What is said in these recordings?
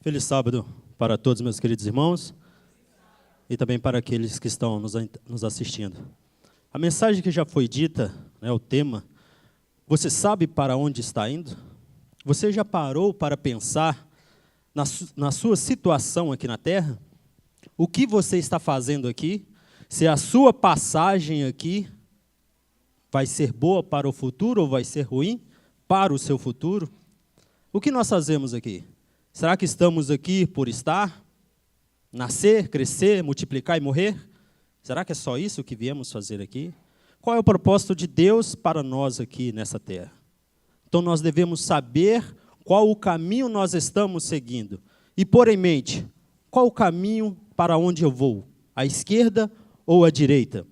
Feliz sábado para todos, meus queridos irmãos, e também para aqueles que estão nos assistindo. A mensagem que já foi dita, o tema, você sabe para onde está indo? Você já parou para pensar na sua situação aqui na Terra? O que você está fazendo aqui? Se a sua passagem aqui vai ser boa para o futuro ou vai ser ruim para o seu futuro? O que nós fazemos aqui? Será que estamos aqui por estar? Nascer, crescer, multiplicar e morrer? Será que é só isso que viemos fazer aqui? Qual é o propósito de Deus para nós aqui nessa terra? Então nós devemos saber qual o caminho nós estamos seguindo e pôr em mente qual o caminho para onde eu vou, à esquerda ou à direita.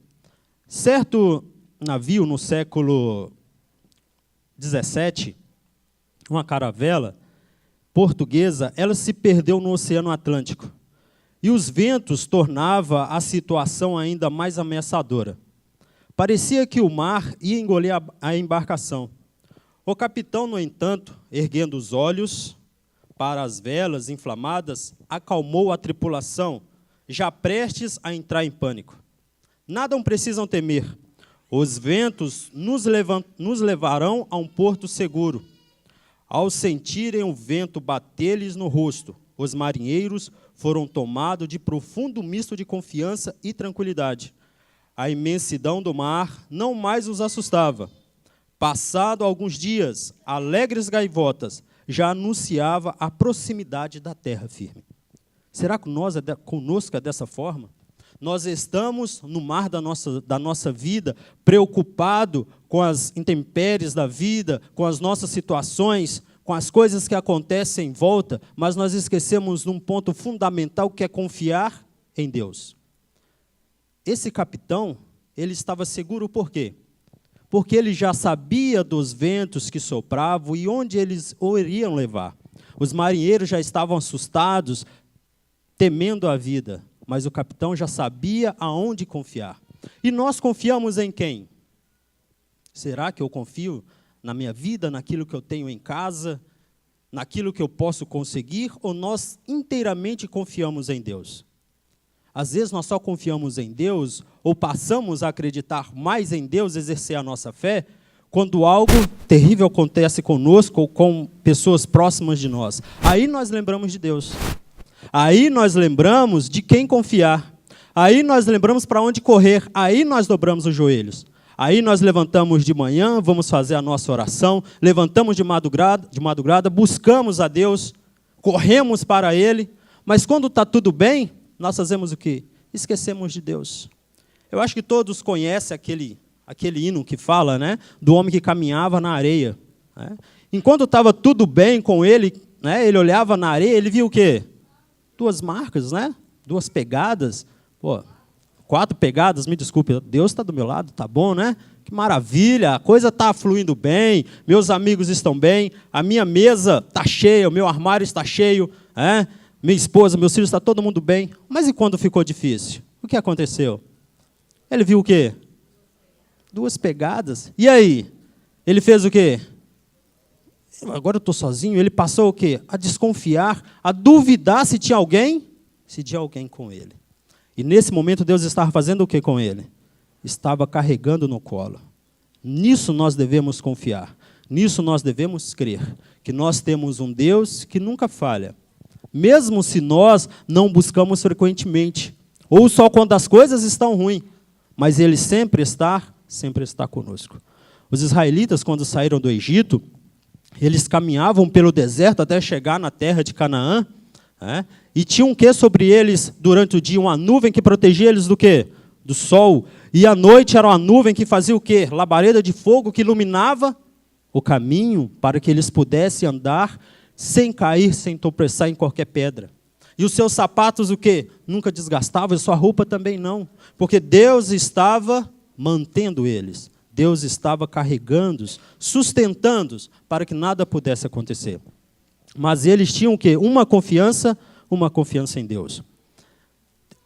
Certo navio no século XVII, uma caravela portuguesa, ela se perdeu no Oceano Atlântico. E os ventos tornavam a situação ainda mais ameaçadora. Parecia que o mar ia engolir a embarcação. O capitão, no entanto, erguendo os olhos para as velas inflamadas, acalmou a tripulação, já prestes a entrar em pânico. Nada precisam temer. Os ventos nos levarão a um porto seguro. Ao sentirem o vento bater-lhes no rosto, os marinheiros foram tomados de profundo misto de confiança e tranquilidade. A imensidão do mar não mais os assustava. Passado alguns dias, alegres gaivotas já anunciavam a proximidade da terra firme. Será que conosco é dessa forma? Nós estamos no mar da nossa vida, preocupado com as intempéries da vida, com as nossas situações, com as coisas que acontecem em volta, mas nós esquecemos num ponto fundamental que é confiar em Deus. Esse capitão, ele estava seguro por quê? Porque ele já sabia dos ventos que sopravam e onde eles o iriam levar. Os marinheiros já estavam assustados, temendo a vida, mas o capitão já sabia aonde confiar. E nós confiamos em quem? Será que eu confio na minha vida, naquilo que eu tenho em casa, naquilo que eu posso conseguir, ou nós inteiramente confiamos em Deus? Às vezes nós só confiamos em Deus, ou passamos a acreditar mais em Deus, exercer a nossa fé, quando algo terrível acontece conosco ou com pessoas próximas de nós. Aí nós lembramos de Deus. Aí nós lembramos de quem confiar. Aí nós lembramos para onde correr. Aí nós dobramos os joelhos. Aí nós levantamos de manhã, vamos fazer a nossa oração, levantamos de madrugada, buscamos a Deus, corremos para Ele, mas quando está tudo bem, nós fazemos o quê? Esquecemos de Deus. Eu acho que todos conhecem aquele hino que fala, do homem que caminhava na areia. Enquanto estava tudo bem com ele, ele olhava na areia, ele viu o quê? 2 marcas, 2 pegadas. 4 pegadas, me desculpe, Deus está do meu lado, tá bom, Que maravilha, a coisa está fluindo bem, meus amigos estão bem, a minha mesa está cheia, o meu armário está cheio, minha esposa, meus filhos, está todo mundo bem. Mas e quando ficou difícil? O que aconteceu? Ele viu o quê? 2 pegadas. E aí? Ele fez o quê? Agora eu estou sozinho. Ele passou o quê? A desconfiar, a duvidar se tinha alguém com ele. E nesse momento Deus estava fazendo o que com ele? Estava carregando no colo. Nisso nós devemos confiar. Nisso nós devemos crer. Que nós temos um Deus que nunca falha. Mesmo se nós não buscamos frequentemente. Ou só quando as coisas estão ruins. Mas Ele sempre está conosco. Os israelitas, quando saíram do Egito, eles caminhavam pelo deserto até chegar na terra de Canaã. E tinha um quê sobre eles durante o dia? Uma nuvem que protegia eles do quê? Do sol. E à noite era uma nuvem que fazia o quê? Labareda de fogo que iluminava o caminho para que eles pudessem andar sem cair, sem tropeçar em qualquer pedra. E os seus sapatos o quê? Nunca desgastavam, e sua roupa também não. Porque Deus estava mantendo eles. Deus estava carregando-os, sustentando-os, para que nada pudesse acontecer. Mas eles tinham o quê? Uma confiança em Deus.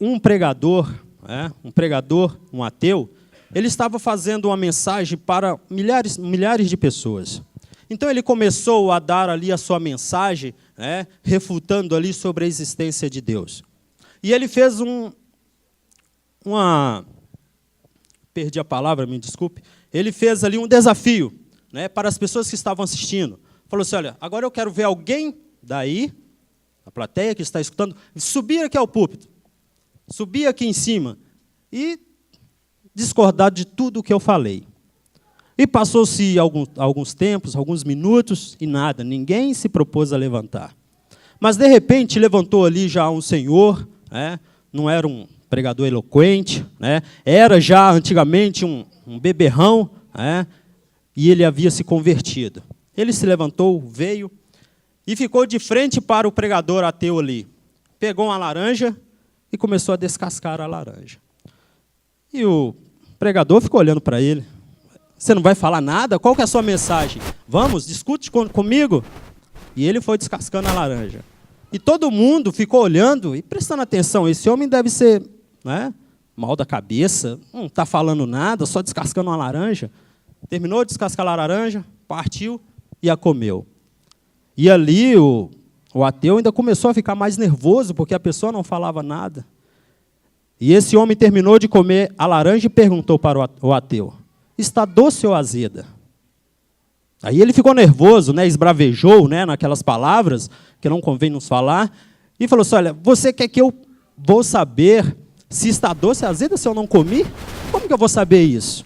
Um pregador, um ateu, ele estava fazendo uma mensagem para milhares de pessoas. Então ele começou a dar ali a sua mensagem, né, refutando ali sobre a existência de Deus. E ele fez perdi a palavra, me desculpe. Ele fez ali um desafio, né, para as pessoas que estavam assistindo. Falou assim, olha, agora eu quero ver alguém daí, a plateia que está escutando, subir aqui ao púlpito, subir aqui em cima e discordar de tudo o que eu falei. E passou-se alguns tempos, alguns minutos, e nada, ninguém se propôs a levantar. Mas, de repente, levantou ali já um senhor, né, não era um pregador eloquente, né, era já antigamente um beberrão, né, e ele havia se convertido. Ele se levantou, veio e ficou de frente para o pregador ateu ali. Pegou uma laranja e começou a descascar a laranja. E o pregador ficou olhando para ele. Você não vai falar nada? Qual que é a sua mensagem? Vamos, discute comigo. E ele foi descascando a laranja. E todo mundo ficou olhando e prestando atenção. Esse homem deve ser, né, mal da cabeça, não está falando nada, só descascando uma laranja. Terminou de descascar a laranja, partiu e a comeu. E ali o ateu ainda começou a ficar mais nervoso, porque a pessoa não falava nada. E esse homem terminou de comer a laranja e perguntou para o ateu, está doce ou azeda? Aí ele ficou nervoso, né, esbravejou, né, naquelas palavras, que não convém nos falar, e falou assim, olha, você quer que eu vou saber se está doce ou azeda se eu não comi? Como que eu vou saber isso?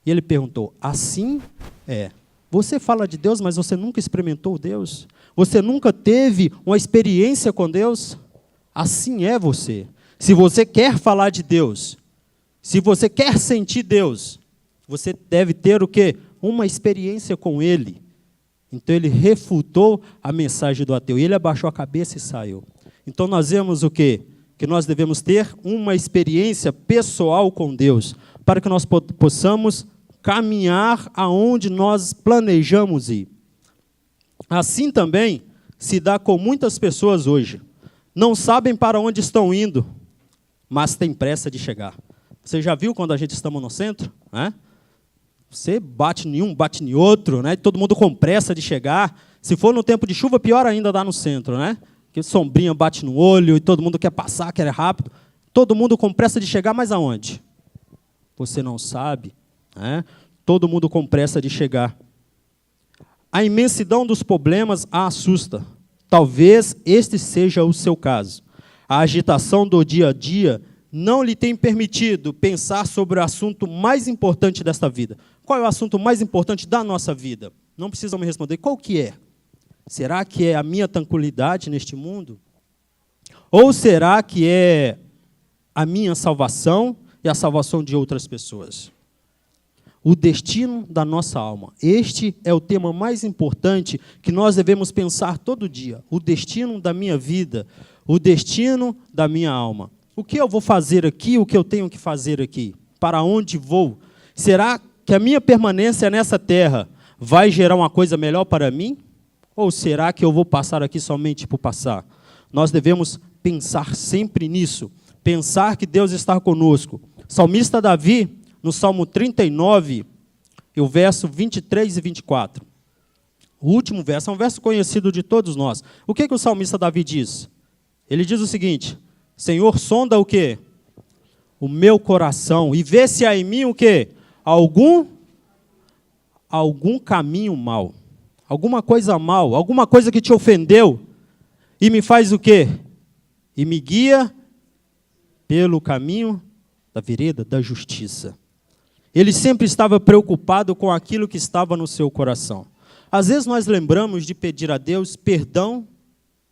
E ele perguntou, assim é. Você fala de Deus, mas você nunca experimentou Deus? Você nunca teve uma experiência com Deus? Assim é você. Se você quer falar de Deus, se você quer sentir Deus, você deve ter o quê? Uma experiência com Ele. Então ele refutou a mensagem do ateu. E ele abaixou a cabeça e saiu. Então nós vemos o quê? Que nós devemos ter uma experiência pessoal com Deus, para que nós possamos caminhar aonde nós planejamos ir. Assim também se dá com muitas pessoas hoje. Não sabem para onde estão indo, mas têm pressa de chegar. Você já viu quando a gente estamos no centro? Né? Você bate em um, bate em outro, né? Todo mundo com pressa de chegar. Se for no tempo de chuva, pior ainda dá no centro, né? Que sombrinha bate no olho e todo mundo quer passar, quer rápido. Todo mundo com pressa de chegar, mas aonde? Você não sabe, né? Todo mundo com pressa de chegar. A imensidão dos problemas a assusta. Talvez este seja o seu caso. A agitação do dia a dia não lhe tem permitido pensar sobre o assunto mais importante desta vida. Qual é o assunto mais importante da nossa vida? Não precisam me responder. Qual que é? Será que é a minha tranquilidade neste mundo? Ou será que é a minha salvação e a salvação de outras pessoas? O destino da nossa alma. Este é o tema mais importante que nós devemos pensar todo dia. O destino da minha vida, o destino da minha alma. O que eu vou fazer aqui, o que eu tenho que fazer aqui? Para onde vou? Será que a minha permanência nessa terra vai gerar uma coisa melhor para mim? Ou será que eu vou passar aqui somente por passar? Nós devemos pensar sempre nisso. Pensar que Deus está conosco. Salmista Davi, no Salmo 39, e o verso 23 e 24. O último verso é um verso conhecido de todos nós. O que o salmista Davi diz? Ele diz o seguinte, Senhor, sonda o quê? O meu coração, e vê se há em mim o quê? Algum caminho mal. Alguma coisa mal, alguma coisa que te ofendeu, e me faz o quê? E me guia pelo caminho da vereda da justiça. Ele sempre estava preocupado com aquilo que estava no seu coração. Às vezes nós lembramos de pedir a Deus perdão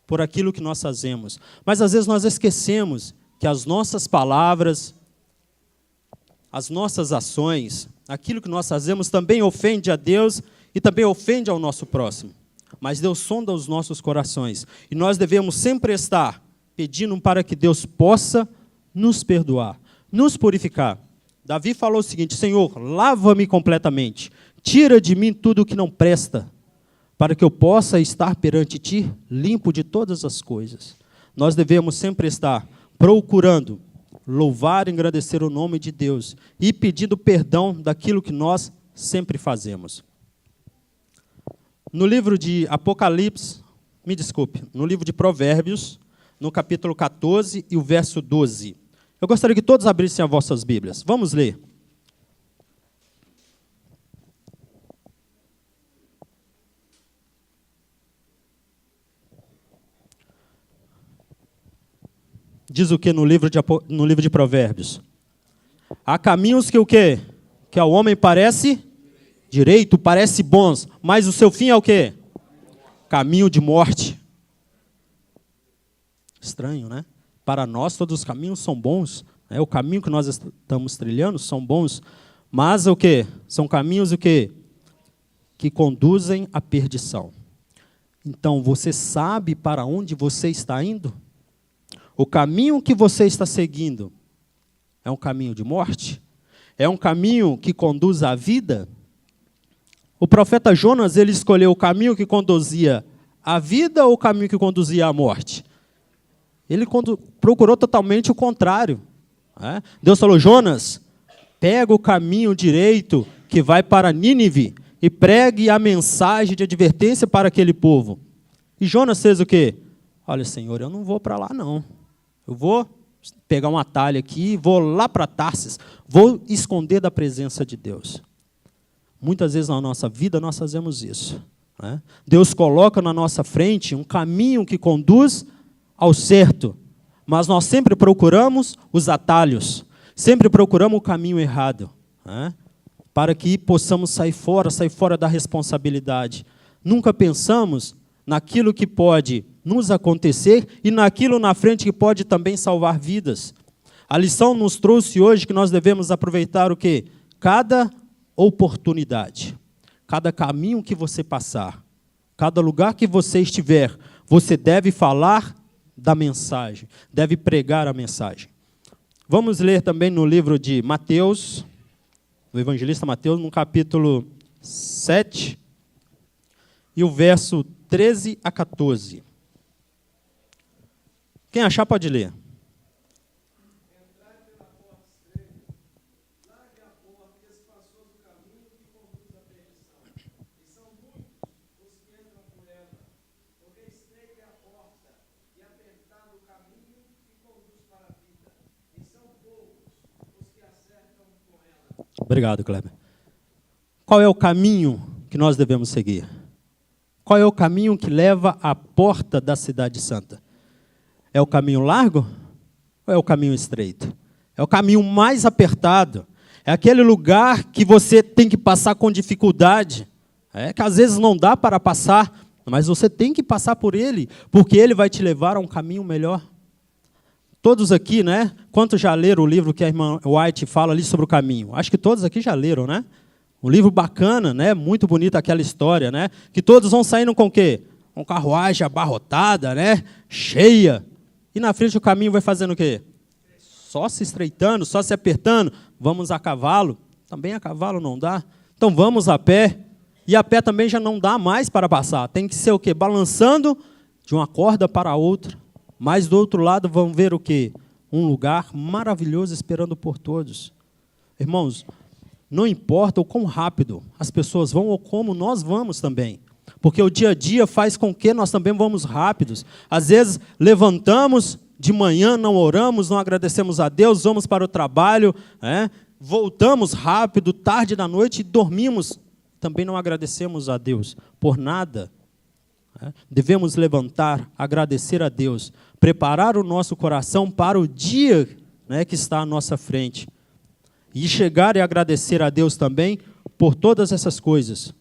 por aquilo que nós fazemos, mas às vezes nós esquecemos que as nossas palavras, as nossas ações, aquilo que nós fazemos também ofende a Deus e também ofende ao nosso próximo. Mas Deus sonda os nossos corações e nós devemos sempre estar pedindo para que Deus possa nos perdoar, nos purificar. Davi falou o seguinte, Senhor, lava-me completamente, tira de mim tudo o que não presta, para que eu possa estar perante Ti limpo de todas as coisas. Nós devemos sempre estar procurando louvar e agradecer o nome de Deus e pedindo perdão daquilo que nós sempre fazemos. No livro de Apocalipse, me desculpe, no livro de Provérbios, no capítulo 14 e o verso 12. Eu gostaria que todos abrissem as vossas Bíblias. Vamos ler. Diz o que no livro de Provérbios? Há caminhos que o quê? Que ao homem parece direito, parece bons, mas o seu fim é o quê? Caminho de morte. Estranho, né? Para nós todos os caminhos são bons, né? O caminho que nós estamos trilhando são bons, mas o quê? São caminhos o quê? Que conduzem à perdição. Então, você sabe para onde você está indo? O caminho que você está seguindo é um caminho de morte? É um caminho que conduz à vida? O profeta Jonas, ele escolheu o caminho que conduzia à vida ou o caminho que conduzia à morte? Ele procurou totalmente o contrário. Né? Deus falou, Jonas, pega o caminho direito que vai para Nínive e pregue a mensagem de advertência para aquele povo. E Jonas fez o quê? Olha, Senhor, eu não vou para lá, não. Eu vou pegar um atalho aqui, vou lá para Tarsis, vou esconder da presença de Deus. Muitas vezes na nossa vida nós fazemos isso. Né? Deus coloca na nossa frente um caminho que conduz ao certo, mas nós sempre procuramos os atalhos, sempre procuramos o caminho errado, né? Para que possamos sair fora da responsabilidade. Nunca pensamos naquilo que pode nos acontecer e naquilo na frente que pode também salvar vidas. A lição nos trouxe hoje que nós devemos aproveitar o quê? Cada oportunidade, cada caminho que você passar, cada lugar que você estiver, você deve falar da mensagem, deve pregar a mensagem. Vamos ler também no livro de Mateus, do evangelista Mateus, no capítulo 7, e o verso 13 a 14. Quem achar pode ler. Obrigado, Kleber. Qual é o caminho que nós devemos seguir? Qual é o caminho que leva à porta da cidade santa? É o caminho largo ou é o caminho estreito? É o caminho mais apertado. É aquele lugar que você tem que passar com dificuldade. É que às vezes não dá para passar, mas você tem que passar por ele, porque ele vai te levar a um caminho melhor. Todos aqui, né? Quantos já leram o livro que a irmã White fala ali sobre o caminho? Acho que todos aqui já leram, né? Um livro bacana, né? Muito bonita aquela história, né? Que todos vão saindo com o quê? Com carruagem abarrotada, né? Cheia. E na frente o caminho vai fazendo o quê? Só se estreitando, só se apertando. Vamos a cavalo. Também a cavalo não dá. Então vamos a pé. E a pé também já não dá mais para passar. Tem que ser o quê? Balançando de uma corda para a outra. Mas do outro lado vão ver o quê? Um lugar maravilhoso esperando por todos. Irmãos, não importa o quão rápido as pessoas vão ou como nós vamos também. Porque o dia a dia faz com que nós também vamos rápidos. Às vezes levantamos de manhã, não oramos, não agradecemos a Deus, vamos para o trabalho, voltamos rápido, tarde da noite e dormimos. Também não agradecemos a Deus por nada. Devemos levantar, agradecer a Deus, preparar o nosso coração para o dia, que está à nossa frente. E chegar e agradecer a Deus também por todas essas coisas.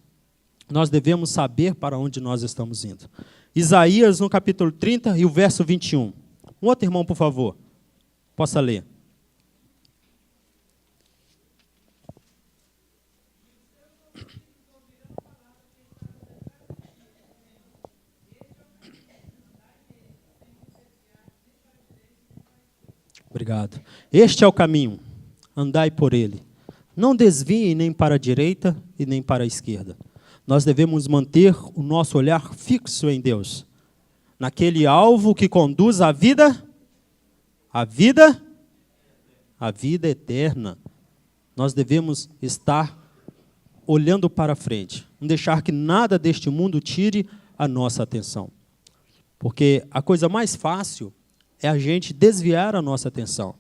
Nós devemos saber para onde nós estamos indo. Isaías, no capítulo 30 e o verso 21. Um outro irmão, por favor, possa ler. Obrigado. Este é o caminho, andai por ele. Não desviem nem para a direita e nem para a esquerda. Nós devemos manter o nosso olhar fixo em Deus, naquele alvo que conduz à vida, a vida eterna. Nós devemos estar olhando para frente. Não deixar que nada deste mundo tire a nossa atenção. Porque a coisa mais fácil é a gente desviar a nossa atenção.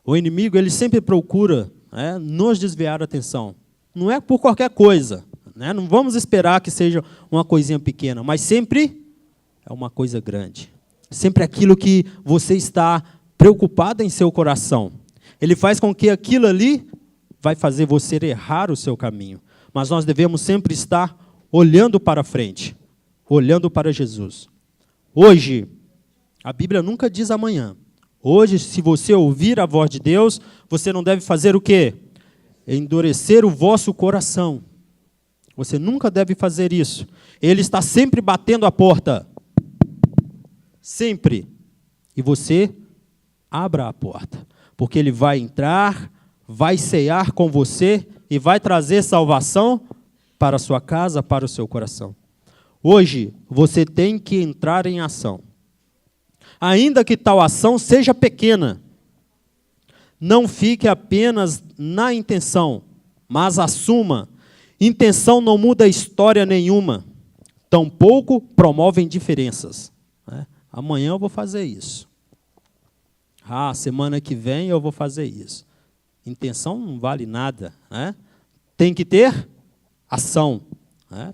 O inimigo, ele sempre procura, nos desviar a atenção. Não é por qualquer coisa. Não vamos esperar que seja uma coisinha pequena, mas sempre é uma coisa grande. Sempre aquilo que você está preocupado em seu coração. Ele faz com que aquilo ali vai fazer você errar o seu caminho. Mas nós devemos sempre estar olhando para frente, olhando para Jesus. Hoje, a Bíblia nunca diz amanhã. Hoje, se você ouvir a voz de Deus, você não deve fazer o quê? Endurecer o vosso coração. Você nunca deve fazer isso. Ele está sempre batendo a porta. Sempre. E você abra a porta. Porque ele vai entrar, vai cear com você e vai trazer salvação para a sua casa, para o seu coração. Hoje, você tem que entrar em ação. Ainda que tal ação seja pequena, não fique apenas na intenção, mas assuma. Intenção não muda história nenhuma, tampouco promovem diferenças. Amanhã eu vou fazer isso. Semana que vem eu vou fazer isso. Intenção não vale nada. Tem que ter ação.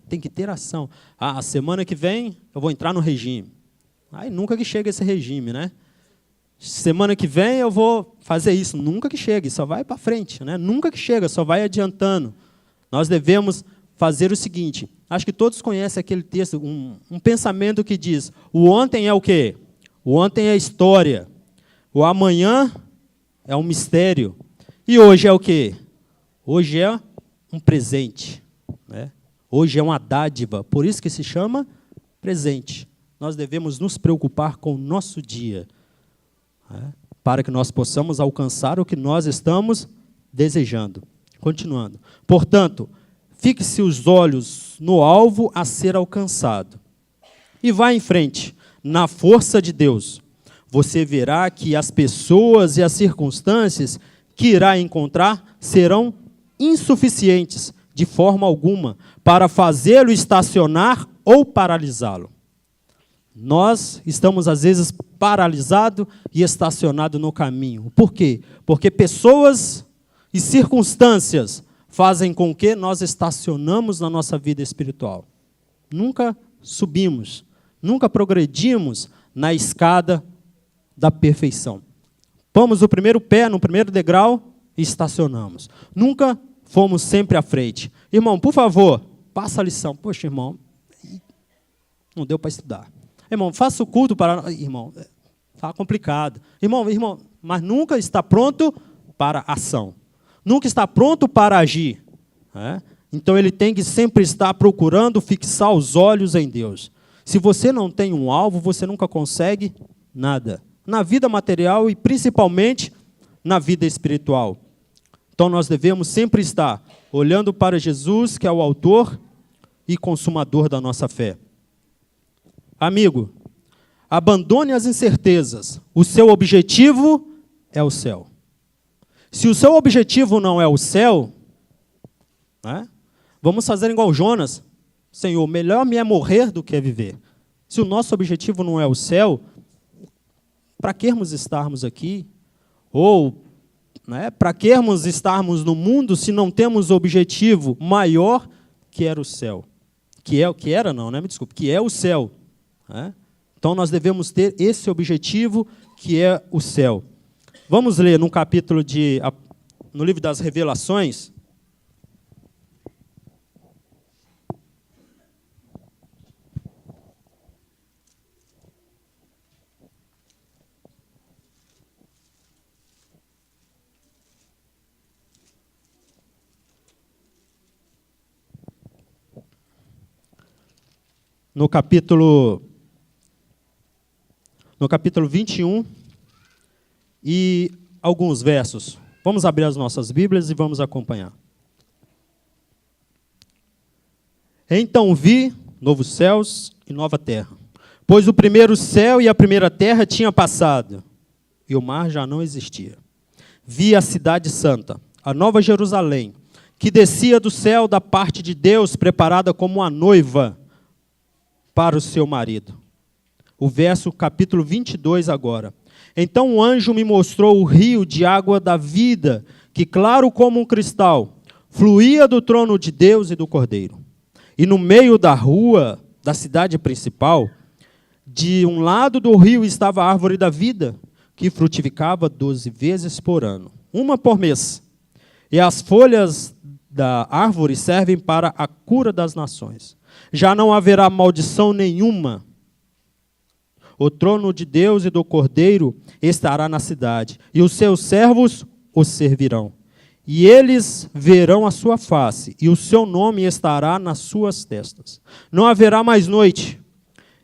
Tem que ter ação. Semana que vem eu vou entrar no regime. Aí nunca que chega esse regime, Semana que vem eu vou fazer isso. Nunca que chega, só vai para frente, Nunca que chega, só vai adiantando. Nós devemos fazer o seguinte. Acho que todos conhecem aquele texto, um pensamento que diz: o ontem é o quê? O ontem é história. O amanhã é um mistério. E hoje é o quê? Hoje é um presente. Hoje é uma dádiva. Por isso que se chama presente. Nós devemos nos preocupar com o nosso dia, para que nós possamos alcançar o que nós estamos desejando. Continuando. Portanto, fixe os olhos no alvo a ser alcançado. E vá em frente, na força de Deus. Você verá que as pessoas e as circunstâncias que irá encontrar serão insuficientes, de forma alguma, para fazê-lo estacionar ou paralisá-lo. Nós estamos, às vezes, paralisados e estacionados no caminho. Por quê? Porque pessoas e circunstâncias fazem com que nós estacionamos na nossa vida espiritual. Nunca subimos, nunca progredimos na escada da perfeição. Pomos o primeiro pé no primeiro degrau e estacionamos. Nunca fomos sempre à frente. Irmão, por favor, passa a lição. Poxa, irmão, não deu para estudar. Irmão, faça o culto para... Irmão, está complicado. Irmão, mas nunca está pronto para a ação. Nunca está pronto para agir. Então, ele tem que sempre estar procurando fixar os olhos em Deus. Se você não tem um alvo, você nunca consegue nada. Na vida material e principalmente na vida espiritual. Então, nós devemos sempre estar olhando para Jesus, que é o autor e consumador da nossa fé. Amigo, abandone as incertezas. O seu objetivo é o céu. Se o seu objetivo não é o céu, vamos fazer igual Jonas. Senhor, melhor me é morrer do que viver. Se o nosso objetivo não é o céu, para que estarmos aqui? Ou para que estarmos no mundo se não temos objetivo maior que era o céu? Que é o céu. Então nós devemos ter esse objetivo que é o céu. Vamos ler no capítulo no livro das Revelações. No capítulo 21 e alguns versos. Vamos abrir as nossas Bíblias e vamos acompanhar. Então vi novos céus e nova terra, pois o primeiro céu e a primeira terra tinham passado, e o mar já não existia. Vi a cidade santa, a nova Jerusalém, que descia do céu da parte de Deus, preparada como uma noiva para o seu marido. O verso capítulo 22 agora. Então o anjo me mostrou o rio de água da vida, que claro como um cristal, fluía do trono de Deus e do Cordeiro. E no meio da rua da cidade principal, de um lado do rio estava a árvore da vida, que frutificava 12 vezes por ano, uma por mês. E as folhas da árvore servem para a cura das nações. Já não haverá maldição nenhuma. O trono de Deus e do Cordeiro estará na cidade, e os seus servos o servirão. E eles verão a sua face, e o seu nome estará nas suas testas. Não haverá mais noite,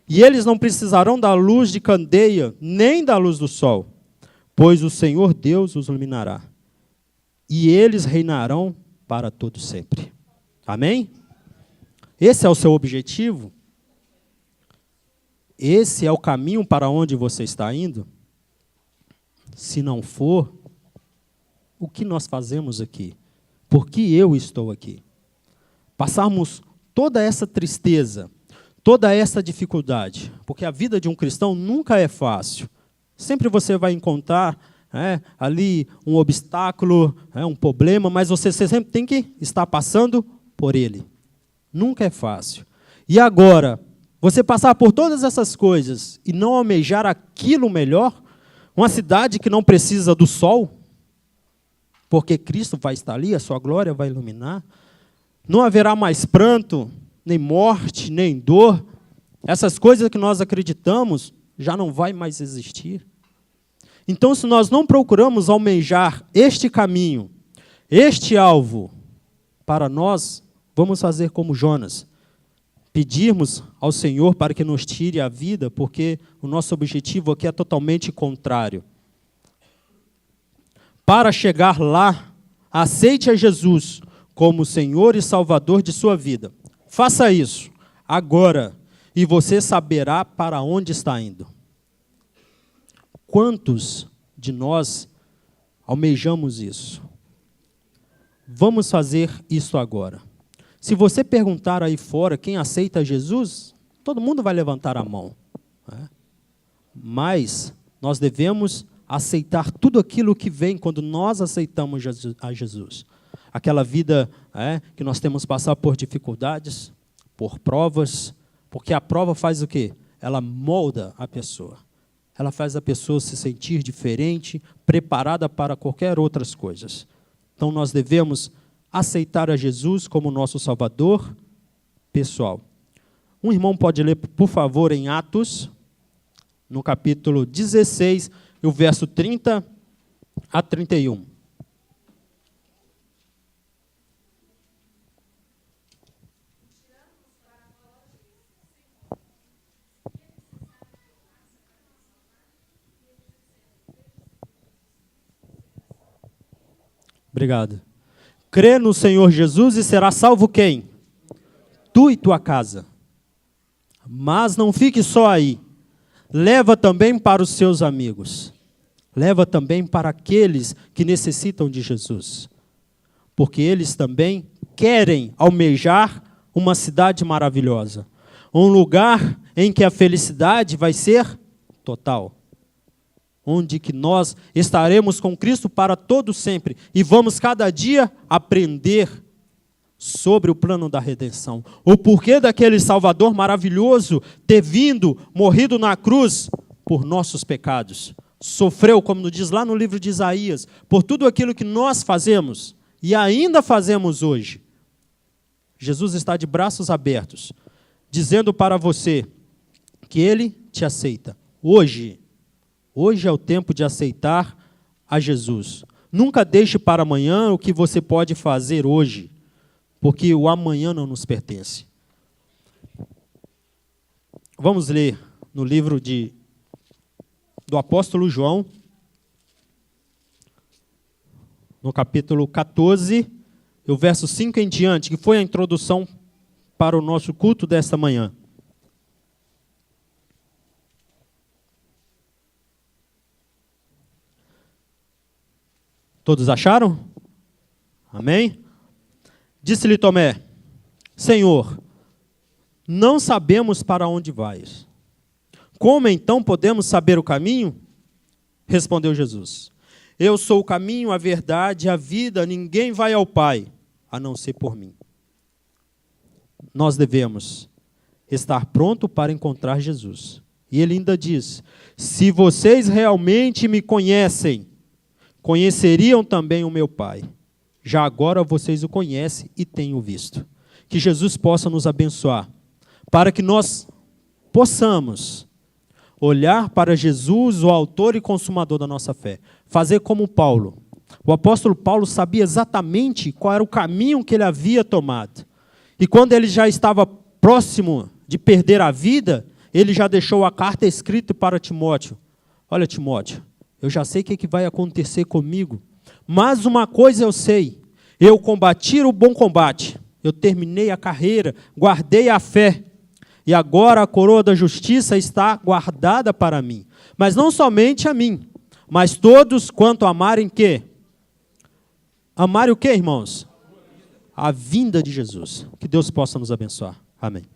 e eles não precisarão da luz de candeia, nem da luz do sol, pois o Senhor Deus os iluminará. E eles reinarão para todo sempre. Amém? Esse é o seu objetivo? Esse é o caminho para onde você está indo? Se não for, o que nós fazemos aqui? Por que eu estou aqui? Passarmos toda essa tristeza, toda essa dificuldade, porque a vida de um cristão nunca é fácil. Sempre você vai encontrar ali um obstáculo, um problema, mas você sempre tem que estar passando por ele. Nunca é fácil. E agora, você passar por todas essas coisas e não almejar aquilo melhor, uma cidade que não precisa do sol, porque Cristo vai estar ali, a sua glória vai iluminar, não haverá mais pranto, nem morte, nem dor, essas coisas que nós acreditamos já não vai mais existir. Então, se nós não procuramos almejar este caminho, este alvo, para nós, vamos fazer como Jonas, pedirmos ao Senhor para que nos tire a vida, porque o nosso objetivo aqui é totalmente contrário. Para chegar lá, aceite a Jesus como Senhor e Salvador de sua vida. Faça isso agora e você saberá para onde está indo. Quantos de nós almejamos isso? Vamos fazer isso agora. Se você perguntar aí fora quem aceita Jesus, todo mundo vai levantar a mão. Mas nós devemos aceitar tudo aquilo que vem quando nós aceitamos a Jesus. Aquela vida que nós temos que passar por dificuldades, por provas, porque a prova faz o quê? Ela molda a pessoa. Ela faz a pessoa se sentir diferente, preparada para qualquer outras coisas. Então nós devemos aceitar a Jesus como nosso Salvador pessoal. Um irmão pode ler, por favor, em Atos, no capítulo 16, o verso 30 a 31. Obrigado. Crê no Senhor Jesus e será salvo quem? Tu e tua casa. Mas não fique só aí. Leva também para os seus amigos. Leva também para aqueles que necessitam de Jesus. Porque eles também querem almejar uma cidade maravilhosa. Um lugar em que a felicidade vai ser total. Onde que nós estaremos com Cristo para todo sempre. E vamos cada dia aprender sobre o plano da redenção. O porquê daquele Salvador maravilhoso ter vindo, morrido na cruz por nossos pecados. Sofreu, como nos diz lá no livro de Isaías, por tudo aquilo que nós fazemos e ainda fazemos hoje. Jesus está de braços abertos, dizendo para você que Ele te aceita. Hoje é o tempo de aceitar a Jesus. Nunca deixe para amanhã o que você pode fazer hoje, porque o amanhã não nos pertence. Vamos ler no livro do apóstolo João, no capítulo 14, o verso 5 em diante, que foi a introdução para o nosso culto desta manhã. Todos acharam? Amém? Disse-lhe Tomé: Senhor, não sabemos para onde vais. Como então podemos saber o caminho? Respondeu Jesus: Eu sou o caminho, a verdade e a vida. Ninguém vai ao Pai, a não ser por mim. Nós devemos estar pronto para encontrar Jesus. E ele ainda diz: se vocês realmente me conhecem, conheceriam também o meu Pai. Já agora vocês o conhecem e têm o visto. Que Jesus possa nos abençoar, para que nós possamos olhar para Jesus, o autor e consumador da nossa fé. Fazer como Paulo. O apóstolo Paulo sabia exatamente qual era o caminho que ele havia tomado. E quando ele já estava próximo de perder a vida, ele já deixou a carta escrita para Timóteo. Olha, Timóteo, eu já sei o que vai acontecer comigo, mas uma coisa eu sei: eu combati o bom combate, eu terminei a carreira, guardei a fé, e agora a coroa da justiça está guardada para mim. Mas não somente a mim, mas todos quanto amarem quê? Amarem o quê, irmãos? A vinda de Jesus. Que Deus possa nos abençoar. Amém.